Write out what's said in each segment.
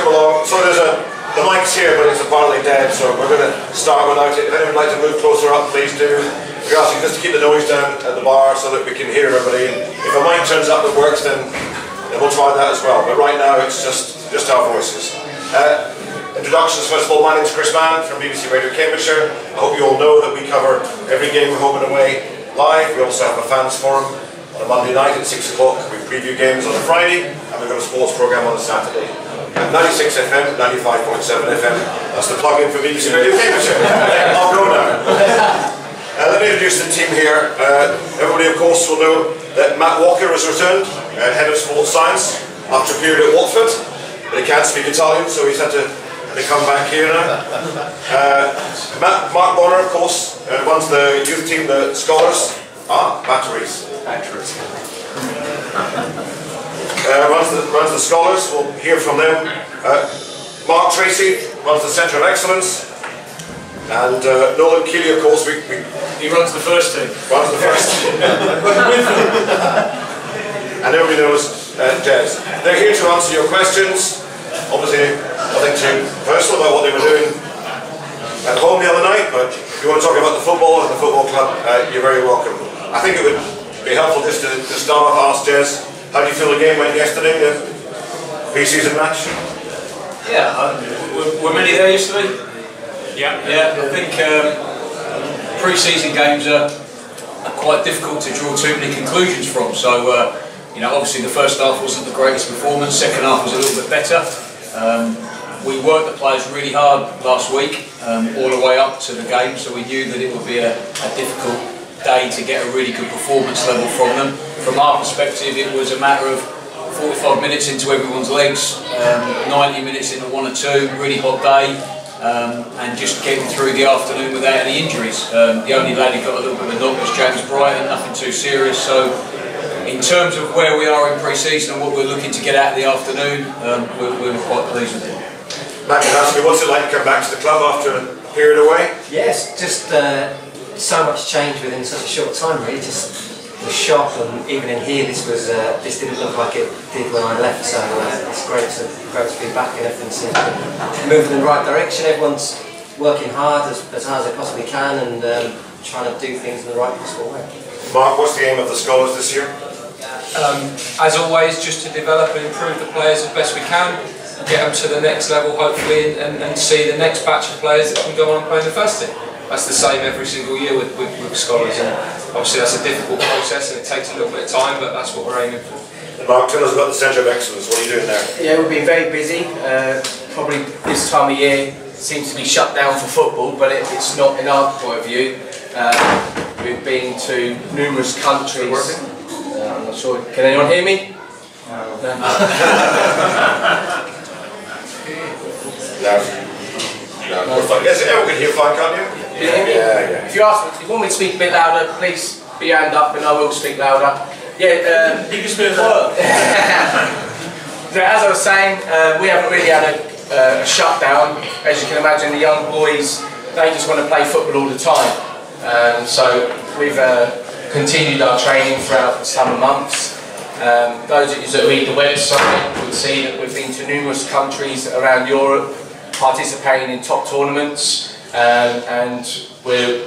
welcome along. So there's the mic's here, but it's apparently dead, so we're going to start without it. If anyone would like to move closer up, please do. We're asking just to keep the noise down at the bar so that we can hear everybody. And if a mic turns up that works, then we'll try that as well. But right now, it's just our voices. Introductions, first of all, my name's Chris Mann from BBC Radio Cambridgeshire. I hope you all know that we cover every game home and away live. We also have a fans forum on a Monday night at 6 o'clock. We preview games on a Friday, and we've got a sports programme on a Saturday. 96 FM, 95.7 FM. That's the plug-in for BBC Radio Cambridgeshire. I'll go now. Let me introduce the team here. Everybody, of course, will know that Matt Walker has returned, Head of Sports Science, after a period at Watford. But he can't speak Italian, so he's had to come back here now. Mark Bonner, of course, runs the youth team, the Scholars. Batteries. Runs the Scholars. We'll hear from them. Mark Tracy runs the Centre of Excellence. And Nolan Keeley, of course, he runs the first team. Runs the first team. And everybody knows Jez. They're here to answer your questions. Obviously, nothing too personal about what they were doing at home the other night, but if you want to talk about the football and the football club, you're very welcome. I think it would be helpful just to start off, ask Jez, how do you feel the game went yesterday, the pre-season match? Yeah, were many there yesterday? Yeah, I think pre-season games are quite difficult to draw too many conclusions from. So, obviously the first half wasn't the greatest performance, second half was a little bit better. We worked the players really hard last week, all the way up to the game, so we knew that it would be a difficult day to get a really good performance level from them. From our perspective, it was a matter of 45 minutes into everyone's legs, 90 minutes into one or two, really hot day, and just getting through the afternoon without any injuries. The only lad who got a little bit of a knock was James Brighton, nothing too serious. So in terms of where we are in pre-season and what we're looking to get out of the afternoon, we're quite pleased with it. Matt, can I ask you, what's it like to come back to the club after a period away? Yes, just so much change within such a short time, really. Just the shock, and even in here, this didn't look like it did when I left. So it's great to be back, and everything seems to be moving in the right direction. Everyone's working hard as hard as they possibly can, and trying to do things in the right possible way. Mark, what's the aim of the Scholars this year? As always, just to develop and improve the players as best we can, get them to the next level hopefully, and see the next batch of players that can go on and play in the first team. That's the same every single year with Scholars, and obviously that's a difficult process and it takes a little bit of time, but that's what we're aiming for. And Mark, tell us about the Centre of Excellence. What are you doing there? Yeah, we've been very busy. Probably this time of year seems to be shut down for football, but it's not in our point of view. We've been to numerous countries. I'm not sure. Can anyone hear me? No. No, we're fine. Yes, everyone can hear fine, can't you? Yeah. If you want me to speak a bit louder, please put your hand up and I will speak louder. Yeah, you can speak louder. So as I was saying, we haven't really had a shutdown. As you can imagine, the young boys, they just want to play football all the time. So we've continued our training throughout the summer months. Those of you that read the website would see that we've been to numerous countries around Europe, participating in top tournaments, and we're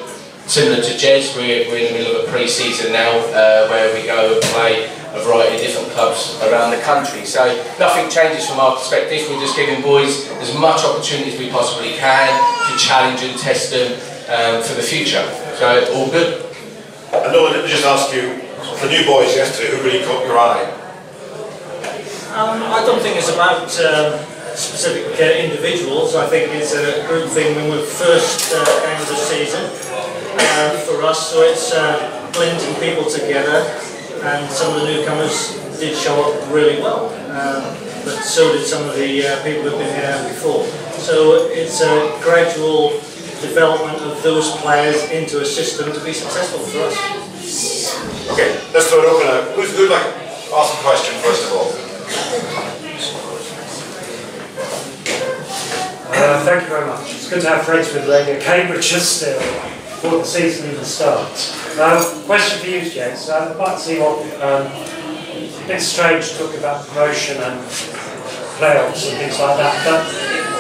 similar to Jez, we're in the middle of a pre-season now where we go and play a variety of different clubs around the country. So nothing changes from our perspective. We're just giving boys as much opportunity as we possibly can to challenge and test them for the future. So all good. And Nolan, let me just ask you, the new boys yesterday, who really caught your eye? I don't think it's about specific individuals. I think it's a group thing when we're first end of the season for us, so it's blending people together, and some of the newcomers did show up really well, but so did some of the people who've been here before. So it's a gradual development of those players into a system to be successful for us. Okay, let's throw it open. Who'd like to ask a question first of all? Thank you very much. It's good to have friends with Radio Cambridgeshire still, before the season even starts. Question for you, Jez. I'd like to see what, a bit strange to talk about promotion and playoffs and things like that. But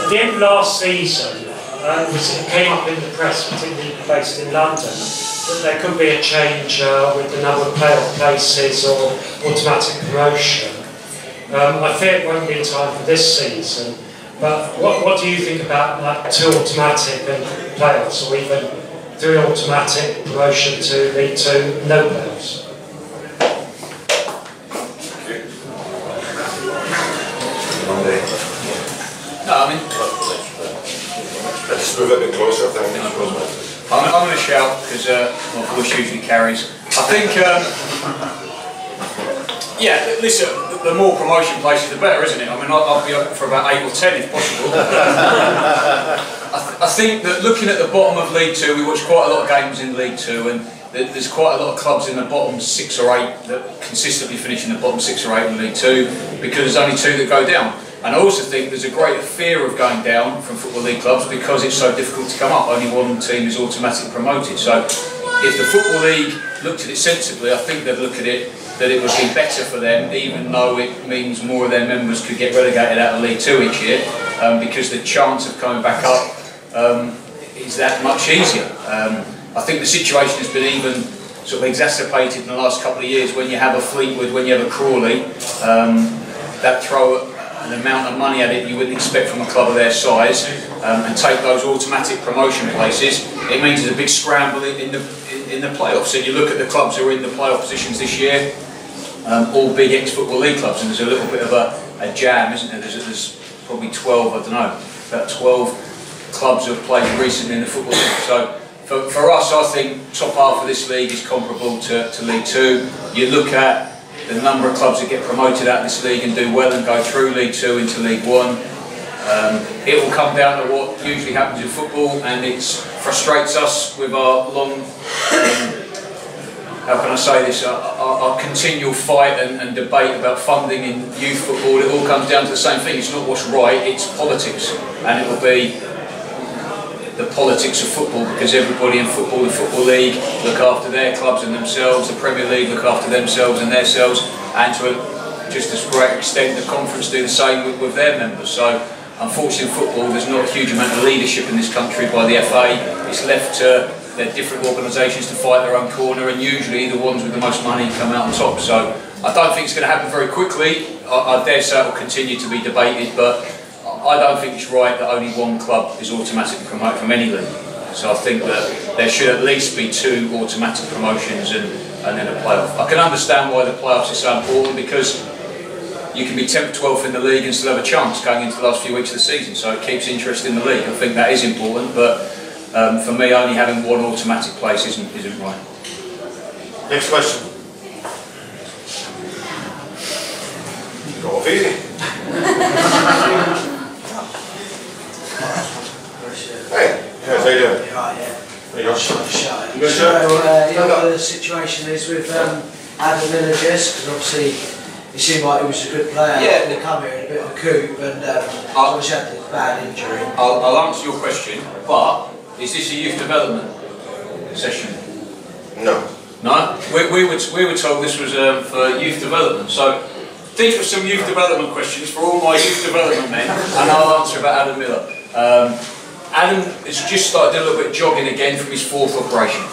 at the end of last season, it came up in the press, particularly based in London, that there could be a change with the number of playoff places or automatic promotion. I fear it won't be in time for this season, but what do you think about like 2 automatic and playoffs, or even 3 automatic promotion to League 2, no playoffs? No, I mean, let's just move it a bit closer, I think. I'm going to shout because my voice usually carries. I think, yeah, listen, the more promotion places, the better, isn't it? I mean, I'll be open for about 8 or 10 if possible. I think that looking at the bottom of League 2, we watch quite a lot of games in League 2, and there's quite a lot of clubs in the bottom 6 or 8 that consistently finish in the bottom 6 or 8 in League 2 because there's only 2 that go down. And I also think there's a greater fear of going down from Football League clubs because it's so difficult to come up. Only one team is automatically promoted. So if the Football League looked at it sensibly, I think they'd look at it that it would be better for them, even though it means more of their members could get relegated out of League 2 each year, because the chance of coming back up is that much easier. I think the situation has been even sort of exacerbated in the last couple of years when you have a Fleetwood, when you have a Crawley, that throw an amount of money at it you wouldn't expect from a club of their size, and take those automatic promotion places. It means there's a big scramble in the playoffs. So you look at the clubs who are in the playoff positions this year, all big ex-Football League clubs, and there's a little bit of a jam, isn't there? There's probably 12, I don't know, about 12 clubs who have played recently in the Football League. So for us, I think top half of this league is comparable to League 2. You look at the number of clubs that get promoted out of this league and do well and go through League 2 into League 1. It will come down to what usually happens in football, and it frustrates us with our long, how can I say this, our continual fight and debate about funding in youth football. It all comes down to the same thing. It's not what's right, it's politics, and it will be the politics of football, because everybody in football, the Football League look after their clubs and themselves, the Premier League look after themselves and themselves, and to just as great extent the conference do the same with their members. So unfortunately in football there's not a huge amount of leadership in this country by the FA. It's left to their different organisations to fight their own corner, and usually the ones with the most money come out on top. So I don't think it's going to happen very quickly. I dare say it will continue to be debated, but I don't think it's right that only one club is automatically promoted from any league. So I think that there should at least be 2 automatic promotions and then a playoff. I can understand why the playoffs are so important, because you can be 10th, 12th in the league and still have a chance going into the last few weeks of the season. So it keeps interest in the league. I think that is important, but for me, only having 1 automatic place isn't right. Next question. Go off easy. Hey, how you doing? Right, yeah. There you go. You good, sir? know what the situation is with Adam Miller, just because obviously he seemed like he was a good player. Yeah. They come here in a bit of a coup, and obviously had a bad injury. I'll answer your question, but is this a youth development session? No. No? We were told this was for youth development. So these were some youth development questions for all my youth development men, and I'll answer about Adam Miller. Adam has just started doing a little bit of jogging again from his 4th operation.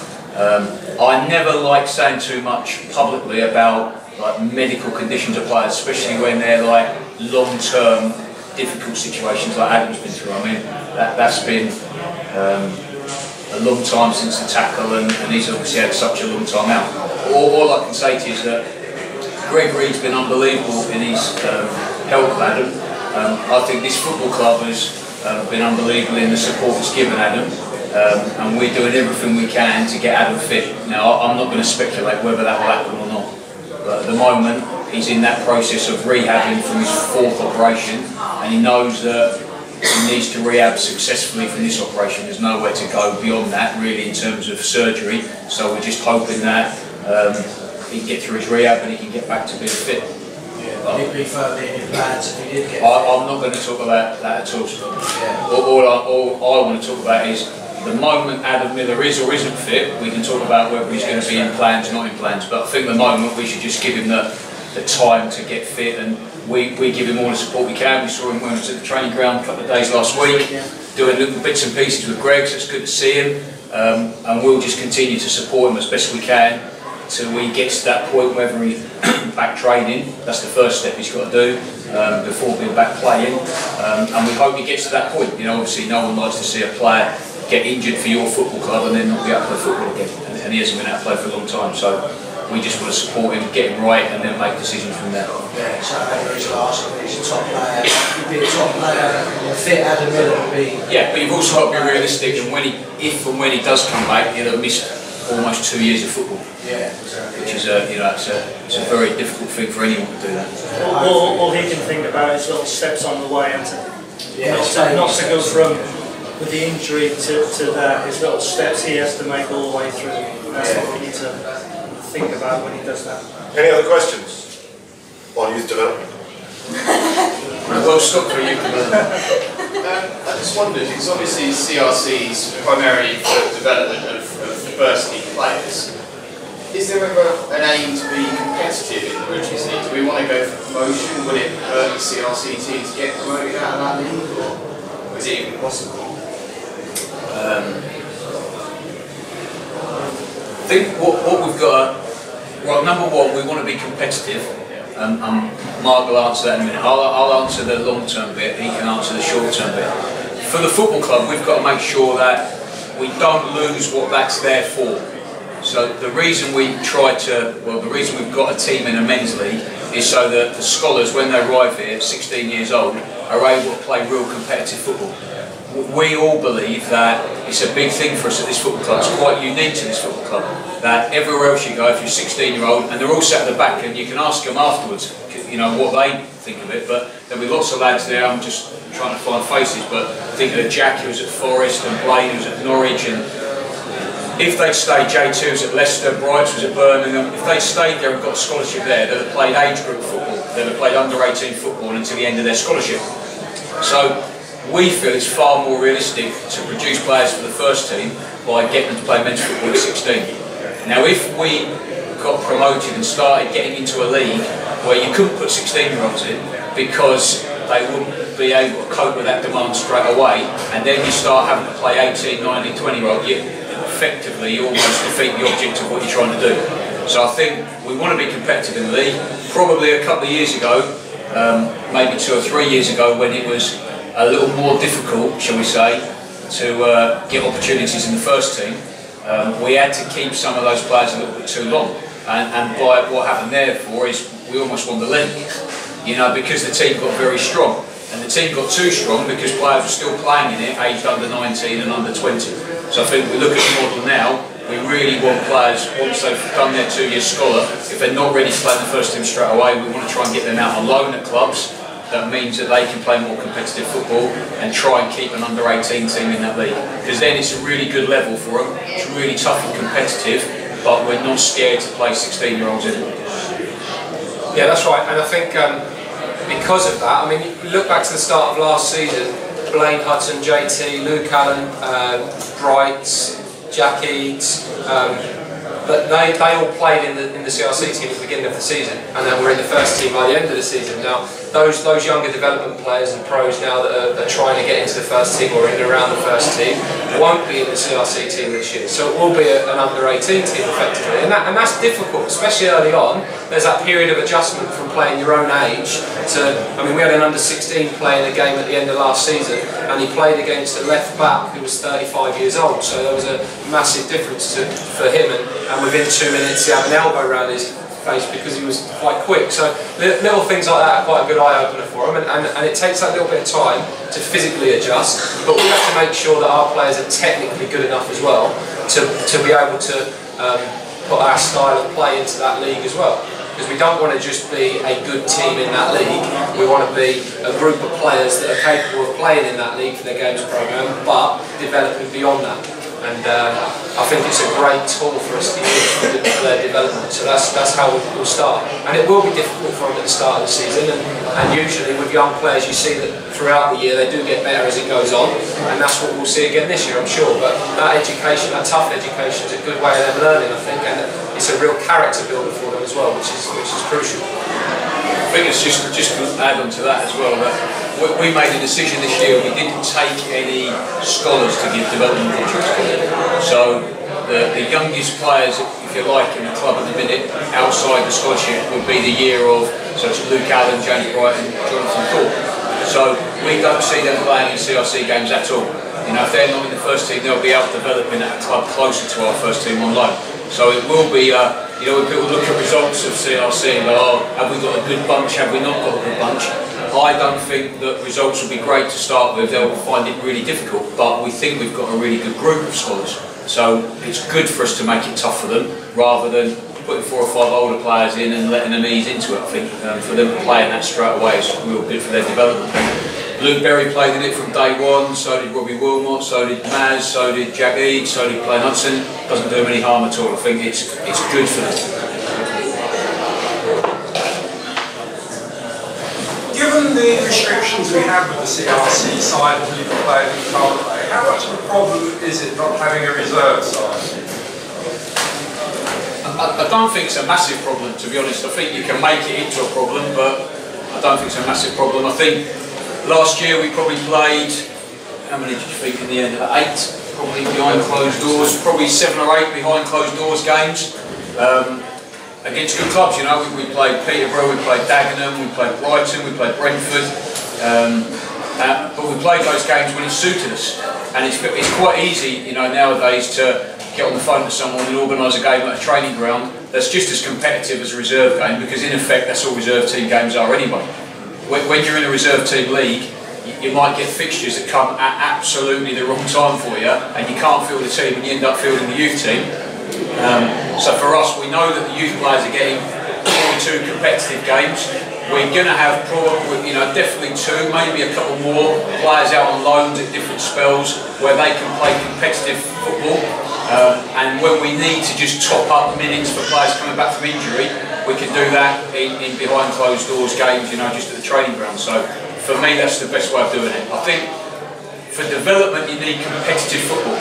I never like saying too much publicly about like medical conditions of players, especially when they're like long-term difficult situations like Adam's been through. I mean, that's been a long time since the tackle, and he's obviously had such a long time out. All I can say to you is that Greg Reed's been unbelievable in his help of Adam. I think this football club has been unbelievable in the support it's given Adam, and we're doing everything we can to get Adam fit. Now, I'm not going to speculate whether that will happen or not, but at the moment he's in that process of rehabbing from his 4th operation, and he knows that he needs to rehab successfully from this operation. There's nowhere to go beyond that really in terms of surgery, so we're just hoping that he can get through his rehab and he can get back to being fit. He'd be firmly in your plans if he did get. I'm not going to talk about that at all, Scott. Yeah. All I want to talk about is the moment Adam Miller is or isn't fit, we can talk about whether he's going to be in plans, not in plans. But I think at the moment we should just give him the the time to get fit, and we give him all the support we can. We saw him when he was at the training ground a couple of days last week, doing little bits and pieces with Greg, so it's good to see him. And we'll just continue to support him as best we can till he gets to that point, whether he's back training. That's the first step he's got to do before being back playing. And we hope he gets to that point. You know, obviously no one likes to see a player get injured for your football club and then not be able to play football again. And he hasn't been able to play for a long time. So we just want to support him, get him right, and then make decisions from there. Yeah, so he's a top player. He'd be a top player. Fit Adam Miller would be. Yeah, but you've also got to be realistic, and if and when he does come back, he'll have missed almost 2 years of football. Yeah, exactly. Which is it's a very difficult thing for anyone to do that. All he can think about is little steps on the way, and not to go from with the injury to that. His little steps he has to make all the way through. That's what we need to think about when he does that. Any other questions on youth development? Well, stop for you. I just wondered, because obviously CRC's primarily for development of first team players. Is there ever an aim to be competitive in the Rookies League? Do we want to go for promotion? Would it hurt the CRC team to get promoted out of that league, or is it even possible? I think what we've got to, well, number one, we want to be competitive. Mark will answer that in a minute. I'll answer the long-term bit, he can answer the short-term bit. For the football club, we've got to make sure that we don't lose what that's there for. So the reason we've got a team in a men's league is so that the scholars, when they arrive here at 16 years old, are able to play real competitive football. We all believe that it's a big thing for us at this football club. It's quite unique to this football club that everywhere else you go, if you're 16-year-old, and they're all sat at the back, and you can ask them afterwards, you know, what they think of it. But there'll be lots of lads there. I'm just trying to find faces, but think of Jack, who was at Forest, and Blaine, who was at Norwich, and if they'd stayed, J2 was at Leicester, Brights was at Birmingham. If they'd stayed there and got a scholarship there, they'd have played age group football. They'd have played under-18 football until the end of their scholarship. So we feel it's far more realistic to produce players for the first team by getting them to play men's football at 16. Now, if we got promoted and started getting into a league where you couldn't put 16-year-olds in because they wouldn't be able to cope with that demand straight away, and then you start having to play 18, 19, 20-year-old, effectively you almost defeat the object of what you're trying to do. So I think we want to be competitive in the league. Probably a couple of years ago, maybe 2 or 3 years ago, when it was a little more difficult, shall we say, to get opportunities in the first team, we had to keep some of those players a little bit too long. And by what happened therefore is we almost won the league, you know, because the team got very strong. And the team got too strong because players were still playing in it, aged under 19 and under 20. So I think we look at the model now, we really want players, once they've done their 2-year scholar, if they're not ready to play in the first team straight away, we want to try and get them out on loan at clubs. That means that they can play more competitive football and try and keep an under-18 team in that league. Because then it's a really good level for them, it's really tough and competitive, but we're not scared to play 16-year-olds in. Yeah, that's right, and I think because of that, I mean, you look back to the start of last season, Blaine Hudson, JT, Luke Allen, Brights, Jack Eads, but they all played in the CRC team at the beginning of the season, and then we're in the first team by the end of the season. Now, those younger development players and pros now that are trying to get into the first team or in and around the first team won't be in the CRC team this year. So it will be an under-18 team effectively, and that's difficult, especially early on. There's that period of adjustment from playing your own age to, I mean, we had an under-16 playing a game at the end of last season, and he played against a left back who was 35 years old, so there was a massive difference for him, and within 2 minutes he had an elbow around his face because he was quite quick. So little things like that are quite a good eye-opener for him, and it takes that little bit of time to physically adjust, but we have to make sure that our players are technically good enough as well to be able to put our style of play into that league as well. Because we don't want to just be a good team in that league, we want to be a group of players that are capable of playing in that league for their games programme, but developing beyond that. And I think it's a great tool for us to use for their development. So that's how we'll start. And it will be difficult for them at the start of the season, and usually with young players you see that throughout the year they do get better as it goes on, and that's what we'll see again this year, I'm sure. But that education, that tough education, is a good way of them learning, I think, and it's a real character builder for them as well, which is crucial. think it's just to add on to that as well, that we made a decision this year, we didn't take any scholars to give development contracts to. So the youngest players, if you like, in the club at the minute, outside the scholarship, would be the year of, so it's Luke Allen, James Brighton, Jonathan Thorpe. So we don't see them playing in CRC games at all. You know, if they're not in the first team, they'll be out developing at a club closer to our first team on loan. So it will be, you know, when people look at results of CRC and go, oh, have we got a good bunch, have we not got a good bunch? I don't think that results will be great to start with, they'll find it really difficult, but we think we've got a really good group of scholars. So it's good for us to make it tough for them, rather than putting 4 or 5 older players in and letting them ease into it. I think for them playing that straight away is real good for their development. Luke Berry played in it from day one, so did Robbie Wilmot, so did Maz, so did Jack Eade, so did Clay Hudson. Doesn't do them any harm at all. I think it's good for them. Given the restrictions we have with the CRC side of legal players and can't play, how much of a problem is it not having a reserve side? I don't think it's a massive problem, to be honest. I think you can make it into a problem, but I don't think it's a massive problem. I think last year we probably played, how many did you think in the end? 8, probably behind closed doors, probably 7 or 8 behind closed doors games. Against good clubs, you know, we played Peterborough, we played Dagenham, we played Brighton, we played Brentford, but we played those games when it suited us, and it's quite easy, you know, nowadays to get on the phone to someone and organise a game at a training ground that's just as competitive as a reserve game, because in effect that's all reserve team games are anyway. When you're in a reserve team league, you might get fixtures that come at absolutely the wrong time for you, and you can't field the team and you end up fielding the youth team. So for us, we know that the youth players are getting 42 competitive games. We're going to have probably, you know, definitely 2, maybe a couple more players out on loans at different spells where they can play competitive football. And when we need to just top up minutes for players coming back from injury, we can do that in behind closed doors games, you know, just at the training ground. So for me, that's the best way of doing it. I think for development, you need competitive football.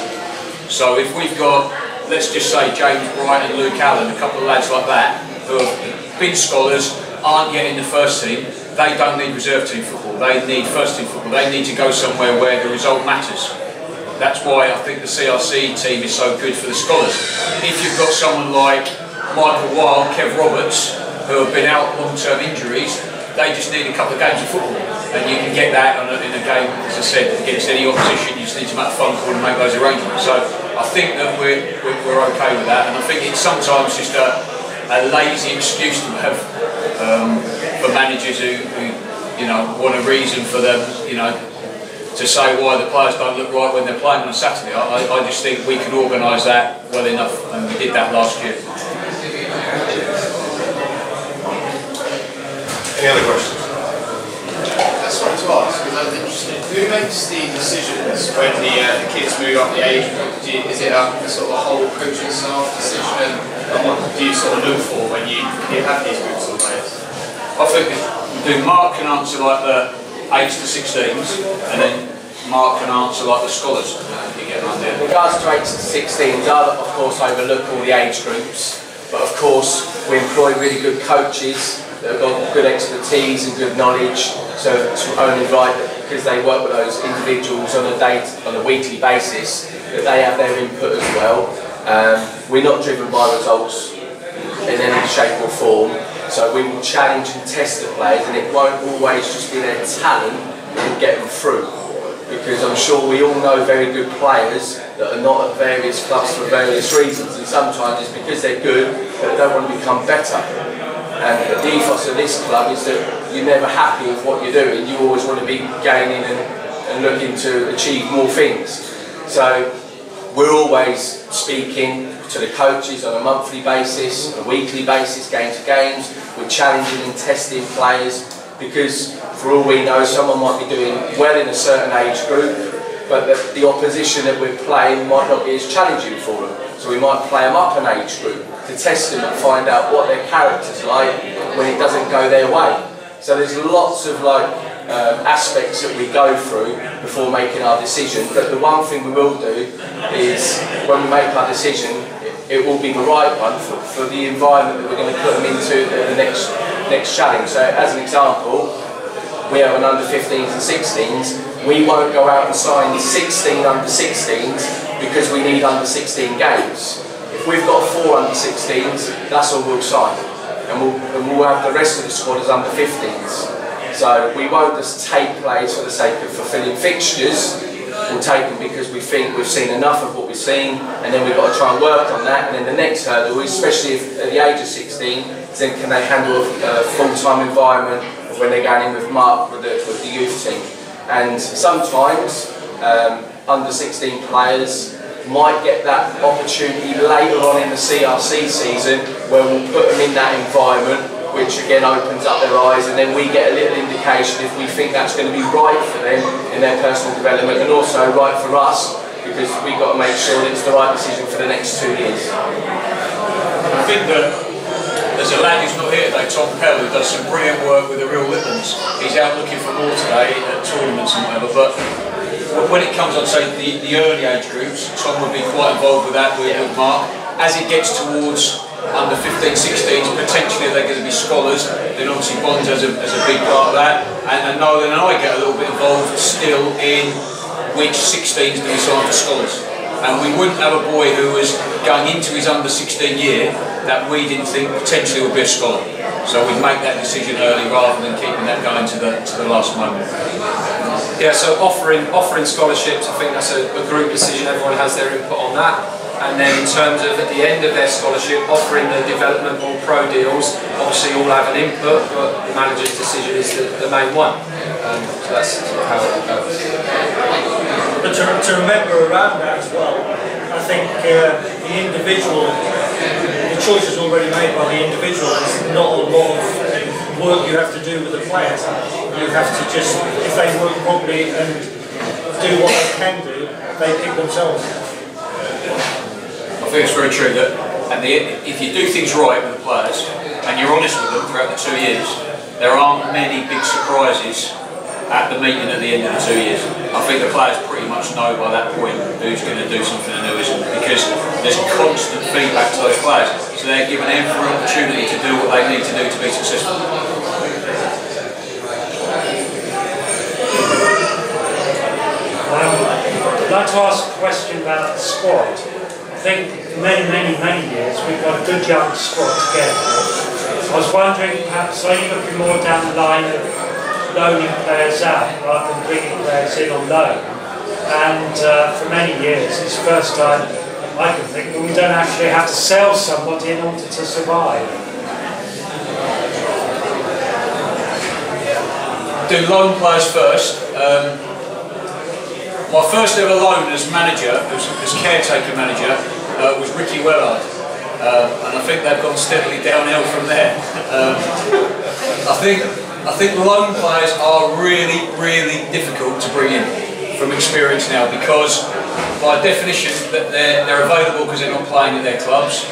So if we've got, let's just say James Bright and Luke Allen, a couple of lads like that, who have been scholars, aren't yet in the first team, they don't need reserve team football, they need first team football, they need to go somewhere where the result matters. That's why I think the CRC team is so good for the scholars. If you've got someone like Michael Wilde, Kev Roberts, who have been out long-term injuries, they just need a couple of games of football. And you can get that in a game, as I said, against any opposition. You just need to make a phone call and make those arrangements. So I think that we're okay with that, and I think it's sometimes just a lazy excuse to have for managers who you know, want a reason for them, you know, to say why the players don't look right when they're playing on a Saturday. I just think we can organise that well enough, and we did that last year. Any other questions? I just wanted to ask, because I was interested, who makes the decisions when the kids move up the age group? Is it a sort of a whole coaching staff decision, and what do you sort of look for when you have these groups of players? I think Mark can answer like the 8s to 16s, and then Mark can answer like the scholars. You get an idea. In regards to 8s to 16s, I of course overlook all the age groups, but of course we employ really good coaches that have got good expertise and good knowledge, so it's only right that because they work with those individuals on a weekly basis, that they have their input as well. We're not driven by results in any shape or form, so we will challenge and test the players, and it won't always just be their talent that will get them through, because I'm sure we all know very good players that are not at various clubs for various reasons, and sometimes it's because they're good but they don't want to become better. And the ethos of this club is that you're never happy with what you're doing, you always want to be gaining and looking to achieve more things. So we're always speaking to the coaches on a monthly basis, a weekly basis, game to games. We're challenging and testing players, because for all we know someone might be doing well in a certain age group, but the opposition that we're playing might not be as challenging for them. So we might play them up an age group to test them and find out what their character's like when it doesn't go their way. So there's lots of aspects that we go through before making our decision, but the one thing we will do is when we make our decision, it will be the right one for the environment that we're going to put them into the next next challenge. So as an example, we have an under 15s and 16s. We won't go out and sign 16 under 16s because we need under 16 games. If we've got 4 under 16s, that's all we'll sign. And we'll have the rest of the squad as under 15s. So we won't just take players for the sake of fulfilling fixtures. We'll take them because we think we've seen enough of what we've seen, and then we've got to try and work on that. And then the next hurdle, especially if at the age of 16, then can they handle a full-time environment of when they're going in with Mark with the youth team. And sometimes under 16 players might get that opportunity later on in the CRC season where we'll put them in that environment, which again opens up their eyes, and then we get a little indication if we think that's going to be right for them in their personal development, and also right for us, because we've got to make sure that it's the right decision for the next 2 years. I think that there's a lad who's not here today, Tom Pell, who does some brilliant work with the real Littons. He's out looking for more today at tournaments and whatever, but when it comes on, say, the early age groups, Tom would be quite involved with that with Mark. As it gets towards under 15, 16s, potentially they're going to be scholars, then obviously Bonds has a big part of that, and Nolan and I get a little bit involved still in which 16s do we sign for scholars. And we wouldn't have a boy who was going into his under 16 year that we didn't think potentially would be a scholar. So we'd make that decision early rather than keeping that going to the last moment. Yeah, so offering scholarships, I think that's a group decision, everyone has their input on that. And then in terms of at the end of their scholarship, offering the development or pro deals, obviously all have an input, but the manager's decision is the main one. So that's how it goes. But to remember around that as well, I think the individual, the choice is already made by the individual. There's not a lot of work you have to do with the players. You have to just, if they work properly and do what they can do, they pick themselves. I think it's very true that if you do things right with the players and you're honest with them throughout the 2 years, there aren't many big surprises at the meeting at the end of the 2 years. I think the players pretty much know by that point who's going to do something and who isn't, because there's constant feedback to those players, so they're given every opportunity to do what they need to do to be successful. I'd like to ask a question about the squad. I think for many years we've got a good young squad together. I was wondering, perhaps, are you looking more down the line of loaning players out rather than bringing players in on loan? And for many years, it's the first time I can think that we don't actually have to sell somebody in order to survive. Do loan players first. My first ever loan as manager, as caretaker manager, was Ricky Wellard, and I think they've gone steadily downhill from there. I think loan players are really difficult to bring in from experience now, because by definition they're available because they're not playing at their clubs.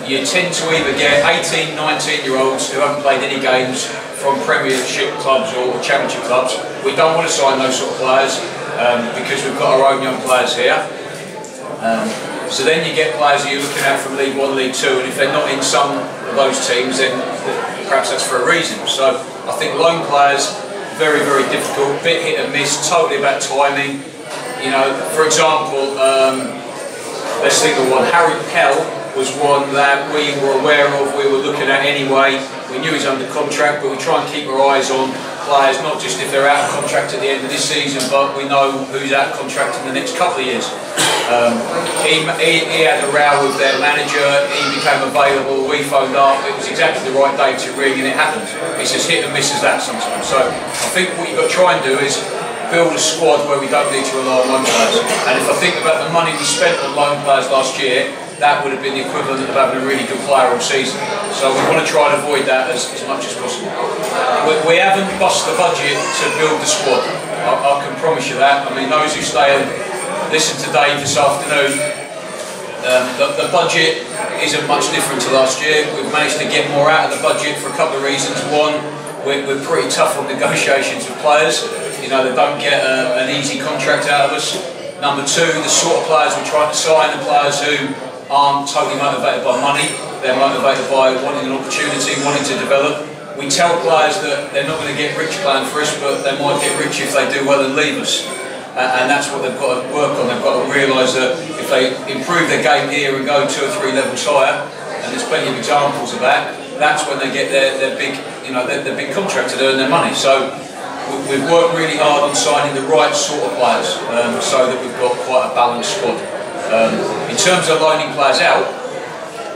You tend to either get 18, 19-year-olds who haven't played any games from Premiership clubs or Championship clubs. We don't want to sign those sort of players because we've got our own young players here. So then you get players that you're looking at from League 1, League 2, and if they're not in some of those teams, then perhaps that's for a reason. So I think loan players, very difficult, bit hit and miss, totally about timing. You know, for example, let's think of one. Harry Pell was one that we were aware of, we were looking at anyway. We knew he's under contract, but we try and keep our eyes on players, not just if they're out of contract at the end of this season, but we know who's out of contract in the next couple of years. He had a row with their manager, he became available, we phoned up, it was exactly the right day to ring, and it happened. It's as hit and miss as that sometimes. So I think what you've got to try and do is build a squad where we don't need to rely on loan players. And if I think about the money we spent on loan players last year, that would have been the equivalent of having a really good player all season. So we want to try and avoid that as much as possible. We haven't bust the budget to build the squad. I can promise you that. I mean, those who stay and listen to Dave this afternoon, the budget isn't much different to last year. We've managed to get more out of the budget for a couple of reasons. One, we're pretty tough on negotiations with players. You know, they don't get an easy contract out of us. Number two, the sort of players we try to sign are players who aren't totally motivated by money. They're motivated by wanting an opportunity, wanting to develop. we tell players that they're not going to get rich playing for us, but they might get rich if they do well and leave us. And that's what they've got to work on. They've got to realise that if they improve their game here and go 2 or 3 levels higher, and there's plenty of examples of that, that's when they get their big, their big contract to earn their money. So we've worked really hard on signing the right sort of players, so that we've got quite a balanced squad. In terms of loaning players out,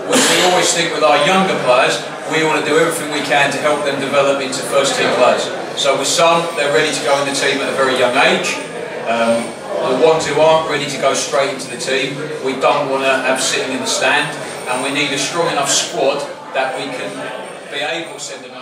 we always think with our younger players, we want to do everything we can to help them develop into first team players. So with some, they're ready to go in the team at a very young age. The ones who aren't ready to go straight into the team, we don't want to have sitting in the stand, and we need a strong enough squad that we can be able to send them out.